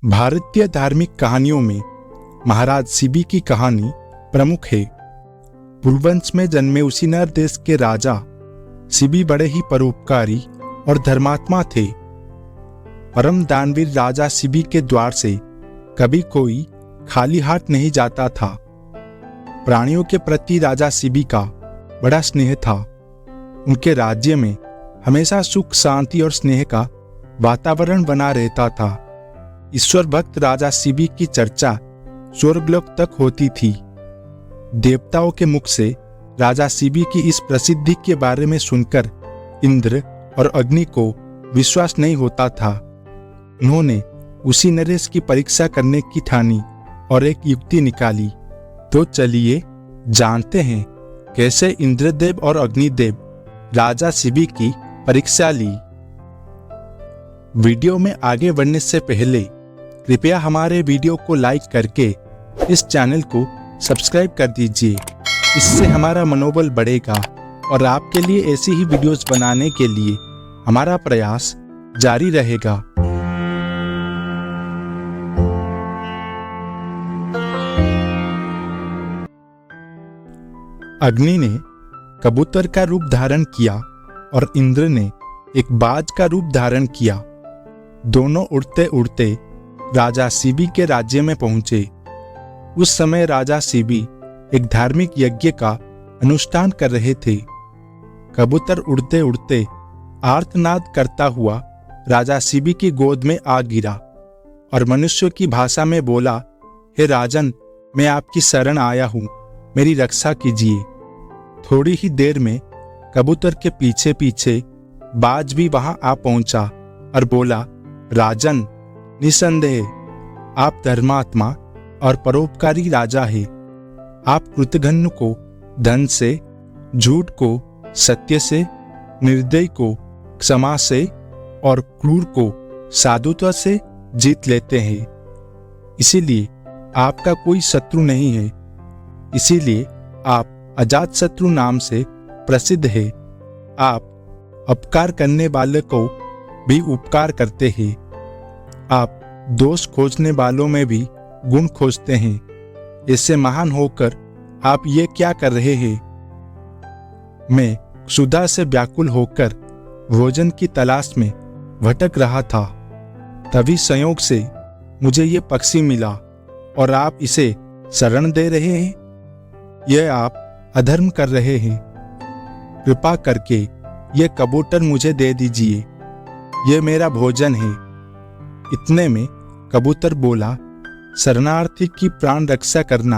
भारतीय धार्मिक कहानियों में महाराज शिबी की कहानी प्रमुख है। पुरुवंश में जन्मे उसी नर देश के राजा शिबी बड़े ही परोपकारी और धर्मात्मा थे। परम दानवीर राजा शिबी के द्वार से कभी कोई खाली हाथ नहीं जाता था। प्राणियों के प्रति राजा शिबी का बड़ा स्नेह था। उनके राज्य में हमेशा सुख, शांति और स्नेह का वातावरण बना रहता था। ईश्वर भक्त राजा शिबी की चर्चा स्वर्गलोक तक होती थी। देवताओं के मुख से राजा शिबी की इस प्रसिद्धि के बारे में सुनकर इंद्र और अग्नि को विश्वास नहीं होता था। उन्होंने उसी नरेश की परीक्षा करने की ठानी और एक युक्ति निकाली। तो चलिए जानते हैं कैसे इंद्रदेव और अग्निदेव राजा शिबी की परीक्षा ली। वीडियो में आगे बढ़ने से पहले कृपया हमारे वीडियो को लाइक करके इस चैनल को सब्सक्राइब कर दीजिए। इससे हमारा मनोबल बढ़ेगा और आपके लिए ऐसी ही वीडियोस बनाने के लिए हमारा प्रयास जारी रहेगा। अग्नि ने कबूतर का रूप धारण किया और इंद्र ने एक बाज का रूप धारण किया। दोनों उड़ते उड़ते राजा शिबी के राज्य में पहुंचे। उस समय राजा शिबी एक धार्मिक यज्ञ का अनुष्ठान कर रहे थे। कबूतर उड़ते उड़ते आर्तनाद करता हुआ राजा शिबी की गोद में आ गिरा और मनुष्यों की भाषा में बोला, हे राजन, मैं आपकी शरण आया हूं, मेरी रक्षा कीजिए। थोड़ी ही देर में कबूतर के पीछे पीछे बाज भी वहां आ पहुंचा और बोला, राजन, निसंदेह आप धर्मात्मा और परोपकारी राजा है। आप कृतघ्न को धन से, झूठ को सत्य से, निर्दयी को क्षमा से और क्रूर को साधुता से जीत लेते हैं। इसीलिए आपका कोई शत्रु नहीं है। इसीलिए आप अजातशत्रु नाम से प्रसिद्ध है। आप अपकार करने वाले को भी उपकार करते हैं। आप दोष खोजने वालों में भी गुण खोजते हैं। इससे महान होकर आप ये क्या कर रहे हैं? मैं क्षुधा से व्याकुल होकर भोजन की तलाश में भटक रहा था। तभी संयोग से मुझे ये पक्षी मिला और आप इसे शरण दे रहे हैं। यह आप अधर्म कर रहे हैं। कृपा करके ये कबूतर मुझे दे दीजिए। यह मेरा भोजन है। इतने में कबूतर बोला, शरणार्थी की प्राण रक्षा करना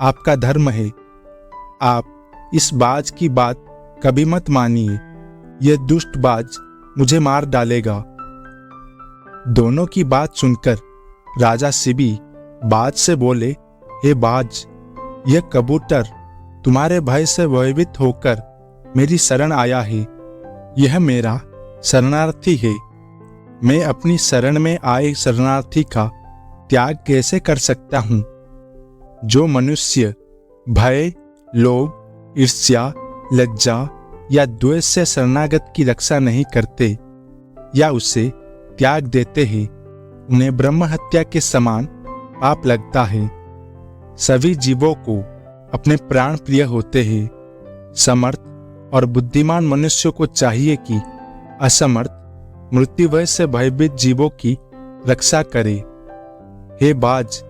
आपका धर्म है। आप इस बाज की बात कभी मत मानिए। यह दुष्ट बाज मुझे मार डालेगा। दोनों की बात सुनकर राजा शिबी बाज से बोले, हे बाज, यह कबूतर तुम्हारे भय से भयभीत होकर मेरी शरण आया है। यह मेरा शरणार्थी है। मैं अपनी शरण में आए शरणार्थी का त्याग कैसे कर सकता हूं? जो मनुष्य भय, लोभ, ईर्ष्या, लज्जा या द्वेष से शरणागत की रक्षा नहीं करते या उसे त्याग देते हैं, उन्हें ब्रह्म हत्या के समान पाप लगता है। सभी जीवों को अपने प्राण प्रिय होते हैं। समर्थ और बुद्धिमान मनुष्य को चाहिए कि असमर्थ, मृत्यु भय से भयभीत जीवों की रक्षा करे। हे बाज,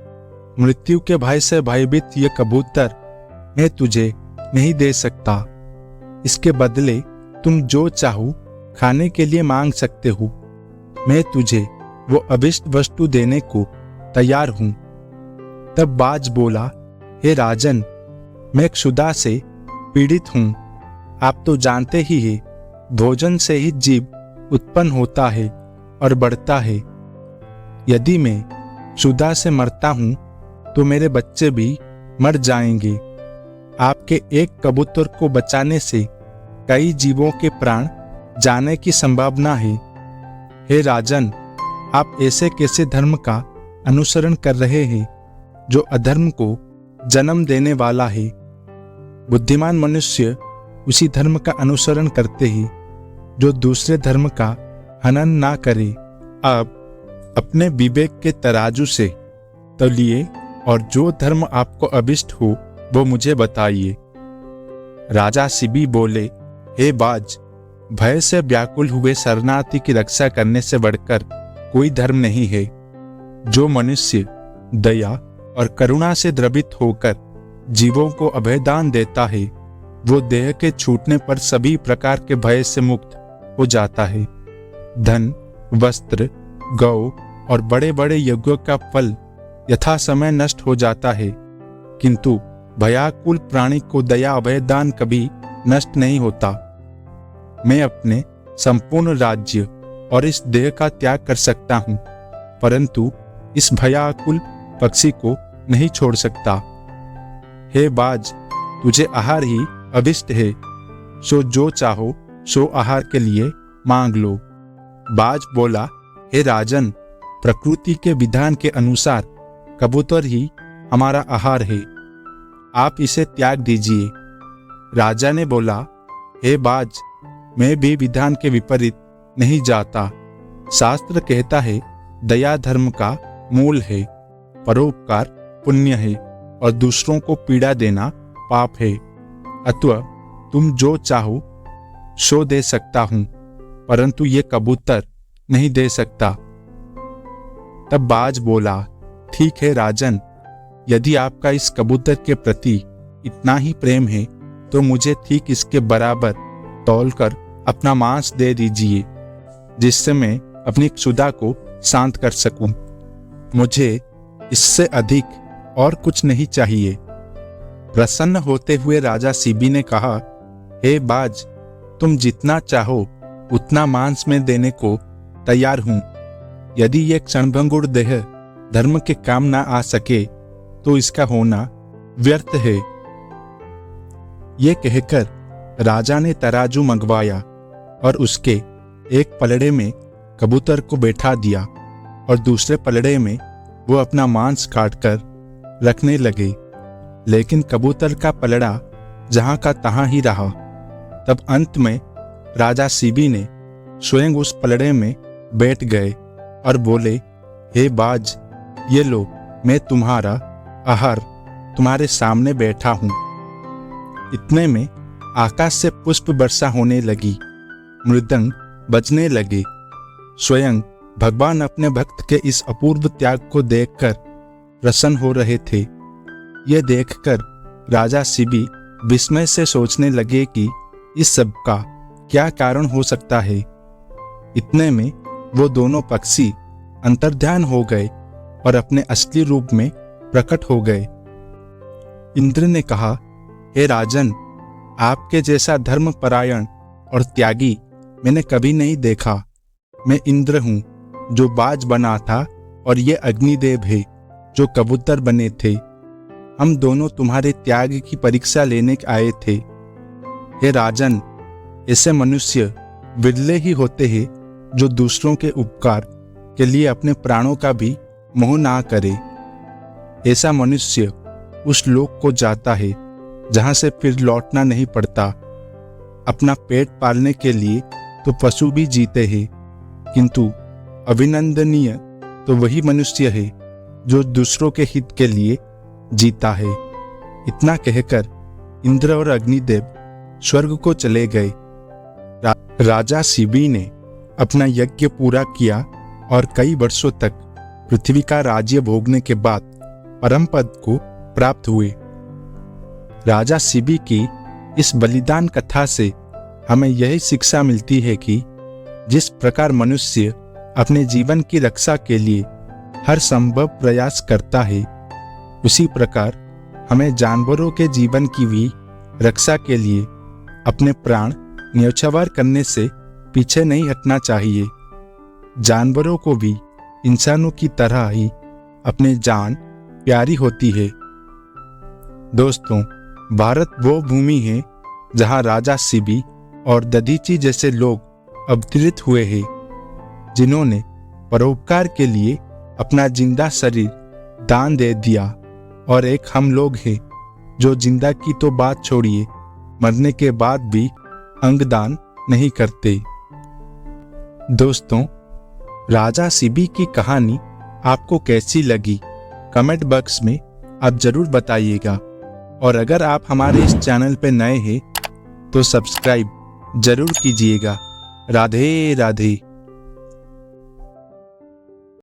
मृत्यु के भय से भयभीत ये कबूतर मैं तुझे नहीं दे सकता। इसके बदले तुम जो चाहो खाने के लिए मांग सकते हो। मैं तुझे वो अभिष्ट वस्तु देने को तैयार हूं। तब बाज बोला, हे राजन, मैं क्षुधा से पीड़ित हूं। आप तो जानते ही हैं, भोजन से ही जीव उत्पन्न होता है और बढ़ता है। यदि मैं क्षुधा से मरता हूं तो मेरे बच्चे भी मर जाएंगे। आपके एक कबूतर को बचाने से कई जीवों के प्राण जाने की संभावना है। हे राजन, आप ऐसे कैसे धर्म का अनुसरण कर रहे हैं जो अधर्म को जन्म देने वाला है? बुद्धिमान मनुष्य उसी धर्म का अनुसरण करते हैं जो दूसरे धर्म का हनन ना करे। अब अपने विवेक के तराजू से तौलिए और जो धर्म आपको अभिष्ट हो वो मुझे बताइए। राजा शिबी बोले, हे बाज, भय से व्याकुल हुए शरणार्थी की रक्षा करने से बढ़कर कोई धर्म नहीं है। जो मनुष्य दया और करुणा से द्रवित होकर जीवों को अभयदान देता है वो देह के छूटने पर सभी प्रकार के भय से मुक्त हो जाता है। धन, वस्त्र, गौ और बड़े बड़े यज्ञों का फल यथा समय नष्ट हो जाता है, किंतु भयाकुल प्राणी को दया अभयदान कभी नष्ट नहीं होता। मैं अपने संपूर्ण राज्य और इस देह का त्याग कर सकता हूँ, परंतु इस भयाकुल पक्षी को नहीं छोड़ सकता। हे बाज, तुझे आहार ही अभिष्ट है, सो जो चाहो सो आहार के लिए मांग लो। बाज बोला, हे राजन, प्रकृति के विधान के अनुसार कबूतर ही हमारा आहार है, आप इसे त्याग दीजिए। राजा ने बोला, हे बाज, मैं भी विधान के विपरीत नहीं जाता। शास्त्र कहता है दया धर्म का मूल है, परोपकार पुण्य है और दूसरों को पीड़ा देना पाप है। अतः तुम जो चाहो सो दे सकता हूं, परंतु ये कबूतर नहीं दे सकता। तब बाज बोला, ठीक है राजन, यदि आपका इस कबूतर के प्रति इतना ही प्रेम है तो मुझे ठीक इसके बराबर तौलकर अपना मांस दे दीजिए, जिससे मैं अपनी क्षुधा को शांत कर सकूं। मुझे इससे अधिक और कुछ नहीं चाहिए। प्रसन्न होते हुए राजा शिबी ने कहा, हे बाज, तुम जितना चाहो उतना मांस में देने को तैयार हूं। यदि ये क्षणभंगुर देह धर्म के काम ना आ सके तो इसका होना व्यर्थ है। ये कहकर राजा ने तराजू मंगवाया और उसके एक पलड़े में कबूतर को बैठा दिया और दूसरे पलड़े में वो अपना मांस काटकर रखने लगे। लेकिन कबूतर का पलड़ा जहां का तहां ही रहा। तब अंत में राजा शिबी ने स्वयं उस पलड़े में बैठ गए और बोले, हे बाज, ये लो, मैं तुम्हारा आहार तुम्हारे सामने बैठा हूं। इतने में आकाश से पुष्प वर्षा होने लगी, मृदंग बजने लगे। स्वयं भगवान अपने भक्त के इस अपूर्व त्याग को देखकर प्रसन्न हो रहे थे। ये देखकर राजा शिबी विस्मय से सोचने लगे कि इस सब का क्या कारण हो सकता है। इतने में वो दोनों पक्षी अंतर्ध्यान हो गए और अपने असली रूप में प्रकट हो गए। इंद्र ने कहा, हे राजन, आपके जैसा धर्मपरायण और त्यागी मैंने कभी नहीं देखा। मैं इंद्र हूँ जो बाज बना था और ये अग्निदेव है जो कबूतर बने थे। हम दोनों तुम्हारे त्याग की परीक्षा लेने आए थे। हे राजन, ऐसे मनुष्य विरले ही होते हैं जो दूसरों के उपकार के लिए अपने प्राणों का भी मोह ना करे। ऐसा मनुष्य उस लोक को जाता है जहां से फिर लौटना नहीं पड़ता। अपना पेट पालने के लिए तो पशु भी जीते हैं, किंतु अभिनंदनीय तो वही मनुष्य है जो दूसरों के हित के लिए जीता है। इतना कहकर इंद्र और अग्निदेव स्वर्ग को चले गए। राजा शिबी ने अपना यज्ञ पूरा किया और कई वर्षों तक पृथ्वी का राज्य भोगने के बाद परम पद को प्राप्त हुए। राजा शिबी की इस बलिदान कथा से हमें यही शिक्षा मिलती है कि जिस प्रकार मनुष्य अपने जीवन की रक्षा के लिए हर संभव प्रयास करता है, उसी प्रकार हमें जानवरों के जीवन की भी रक्षा के लिए अपने प्राण न्यौछावर करने से पीछे नहीं हटना चाहिए। जानवरों को भी इंसानों की तरह ही अपनी जान प्यारी होती है। दोस्तों, भारत वो भूमि है जहां राजा शिबी और दधीची जैसे लोग अवतरित हुए हैं, जिन्होंने परोपकार के लिए अपना जिंदा शरीर दान दे दिया। और एक हम लोग हैं जो जिंदा की तो बात छोड़िए, मरने के बाद भी अंगदान नहीं करते। दोस्तों, राजा सिबी की कहानी आपको कैसी लगी कमेंट बॉक्स में आप जरूर बताइएगा। और अगर आप हमारे इस चैनल पे नए हैं तो सब्सक्राइब जरूर कीजिएगा। राधे राधे।